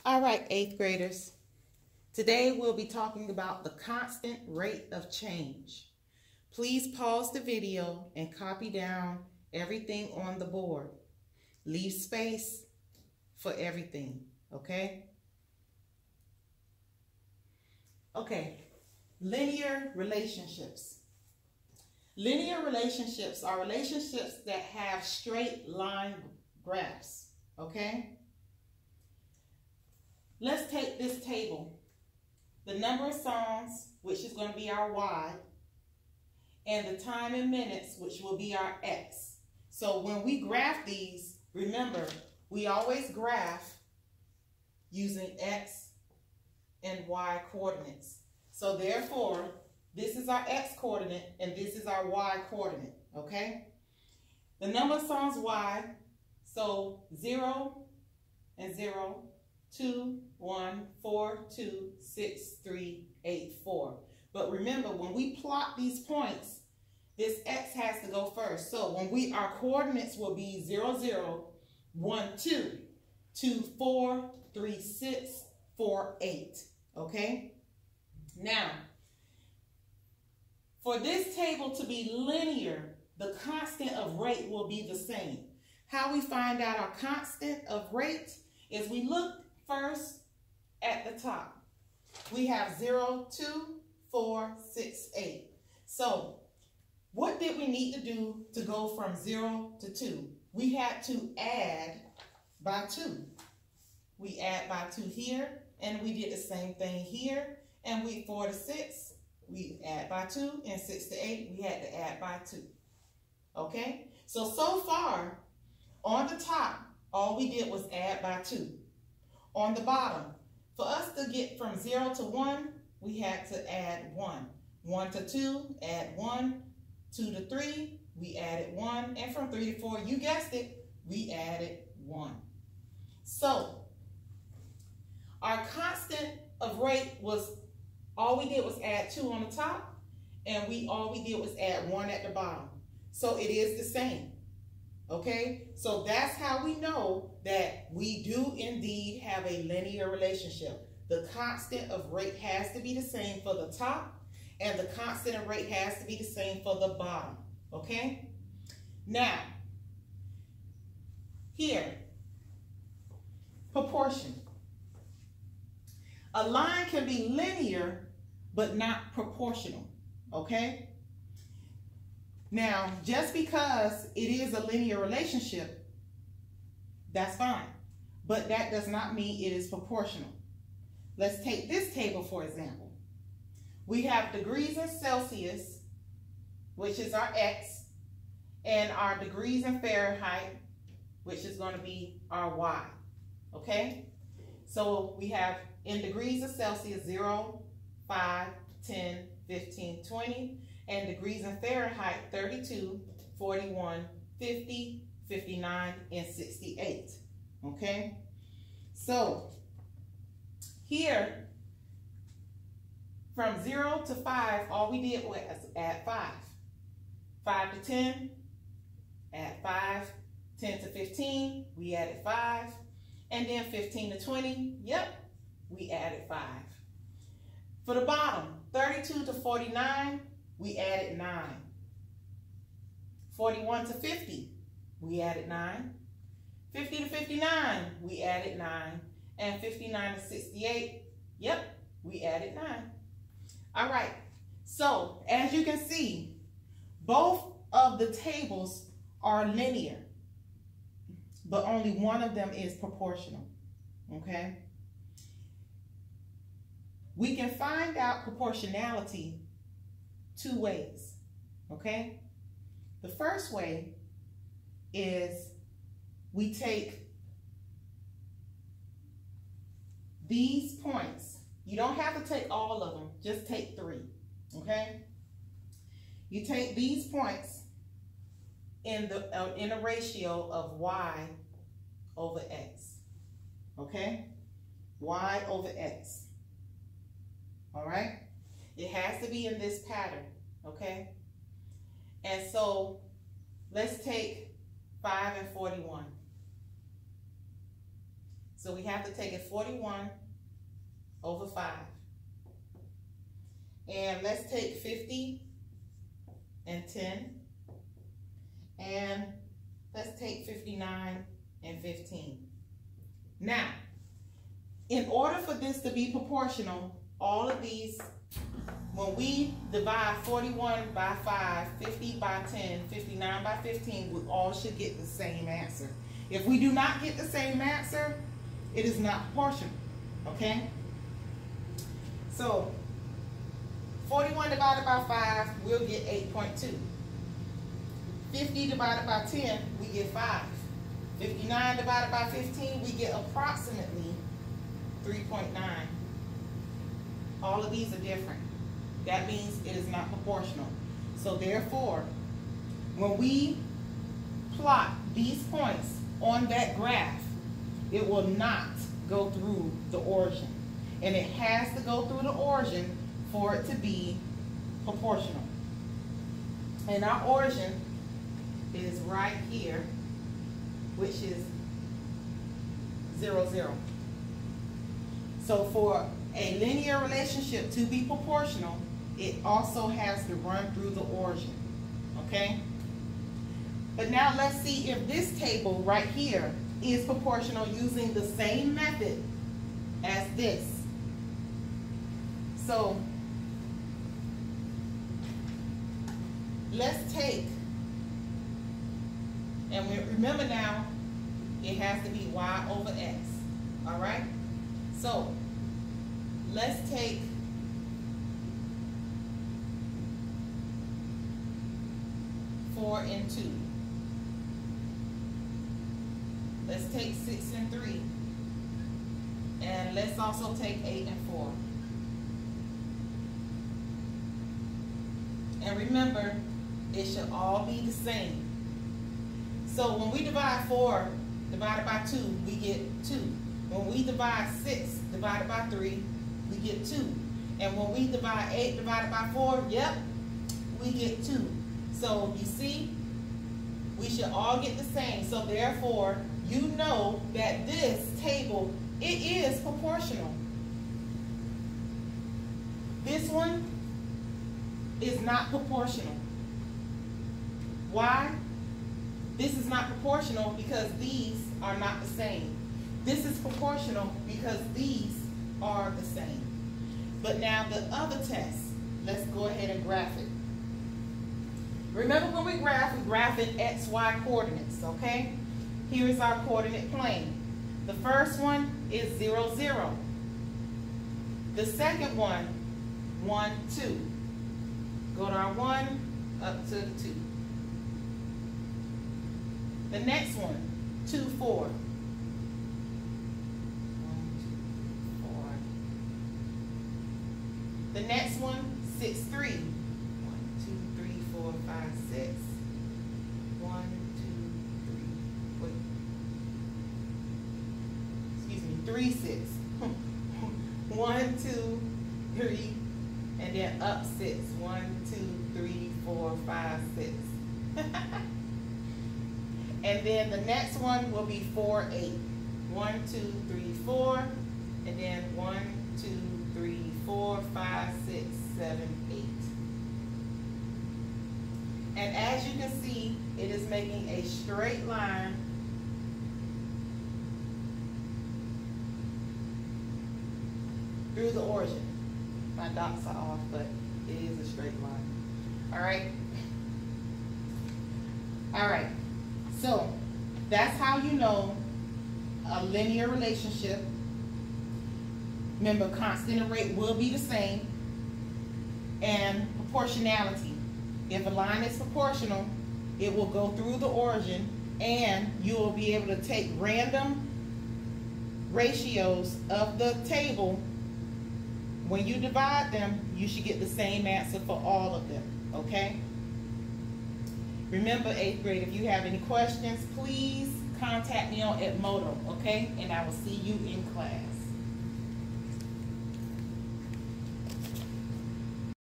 All right, eighth graders. Today we'll be talking about the constant rate of change. Please pause the video and copy down everything on the board. Leave space for everything, okay? Okay, linear relationships. Linear relationships are relationships that have straight line graphs, okay? Let's take this table. The number of songs, which is going to be our Y, and the time in minutes, which will be our X. So when we graph these, remember, we always graph using X and Y coordinates. So therefore, this is our X coordinate and this is our Y coordinate, okay? The number of songs Y, so 0 and 0, 2, 1, 4, 2, 6, 3, 8, 4. But remember, when we plot these points, this X has to go first. So when our coordinates will be 0, 0, 1, 2, 2, 4, 3, 6, 4, 8. Okay? Now, for this table to be linear, the constant of rate will be the same. How we find out our constant of rate is we look first at the top. We have 0, 2, 4, 6, 8. So what did we need to do to go from 0 to 2? We had to add by 2. We add by 2 here, and we did the same thing here. And 4 to 6, we add by 2, and 6 to 8, we had to add by 2. Okay? So far, on the top, all we did was add by 2. On the bottom, for us to get from 0 to 1, we had to add 1. 1 to 2, add 1. 2 to 3, we added 1. And from 3 to 4, you guessed it, we added 1. So, our constant of rate was, all we did was add 2 on the top, and all we did was add 1 at the bottom. So it is the same. Okay, so that's how we know that we do indeed have a linear relationship. The constant of rate has to be the same for the top, and the constant of rate has to be the same for the bottom. Okay, now here, proportion. A line can be linear but not proportional. Okay. Now, just because it is a linear relationship, that's fine. But that does not mean it is proportional. Let's take this table, for example. We have degrees in Celsius, which is our X, and our degrees in Fahrenheit, which is going to be our Y. Okay? So we have in degrees of Celsius 0, 5, 10, 15, 20. And degrees in Fahrenheit, 32, 41, 50, 59, and 68. Okay? So, here, from 0 to 5, all we did was add 5. 5 to 10, add 5. 10 to 15, we added 5. And then 15 to 20, yep, we added 5. For the bottom, 32 to 49, we added 9. 41 to 50, we added 9. 50 to 59, we added 9. And 59 to 68, yep, we added 9. All right, so as you can see, both of the tables are linear, but only one of them is proportional, okay? We can find out proportionality 2 ways, okay? The first way is we take these points. You don't have to take all of them, just take 3, okay? You take these points in a ratio of Y over X, okay? Y over X, all right? It has to be in this pattern, okay? And so let's take 5 and 41. So we have to take it 41 over 5. And let's take 50 and 10. And let's take 59 and 15. Now, in order for this to be proportional, all of these, when we divide 41 by 5, 50 by 10, 59 by 15, we all should get the same answer. If we do not get the same answer, it is not proportional, okay? So, 41 divided by 5, we'll get 8.2. 50 divided by 10, we get 5. 59 divided by 15, we get approximately 3.9. All of these are different. That means it is not proportional. So therefore, when we plot these points on that graph, it will not go through the origin. And it has to go through the origin for it to be proportional. And our origin is right here, which is 0, 0. So for a linear relationship to be proportional, it also has to run through the origin, okay? But now let's see if this table right here is proportional using the same method as this. So let's take, and remember now, it has to be y over x, all right? So let's take 4 and 2. Let's take 6 and 3. And let's also take 8 and 4. And remember, it should all be the same. So when we divide 4 divided by 2, we get 2. When we divide 6 divided by 3, we get 2. And when we divide 8 divided by 4, yep, we get 2. So you see, we should all get the same. So therefore, you know that this table, it is proportional. This one is not proportional. Why? This is not proportional because these are not the same. This is proportional because these are the same. But now the other test, let's go ahead and graph it. Remember when we graph in XY coordinates, okay? Here is our coordinate plane. The first one is 0, 0. The second one, 1, 2. Go to our 1 up to the 2. The next one, 2, 4. 1, 2, 4. The next one, 6, 3. 1, 2, 3, 4, 5, 6. 1, 2, 3. Wait. Excuse me, 3, 6. 1, 2, 3, and then up 6. 1, 2, 3, 4, 5, 6. And then the next one will be 4, 8. 1, 2, 3, 4, and then 1, 2, 3, 4, 5, 6, 7, 8. And as you can see, it is making a straight line through the origin. My dots are off, but it is a straight line. All right? All right. So that's how you know a linear relationship. Remember, constant and rate will be the same. And proportionality. If a line is proportional, it will go through the origin, and you will be able to take random ratios of the table. When you divide them, you should get the same answer for all of them, okay? Remember, 8th grade, if you have any questions, please contact me on Edmodo, okay? And I will see you in class.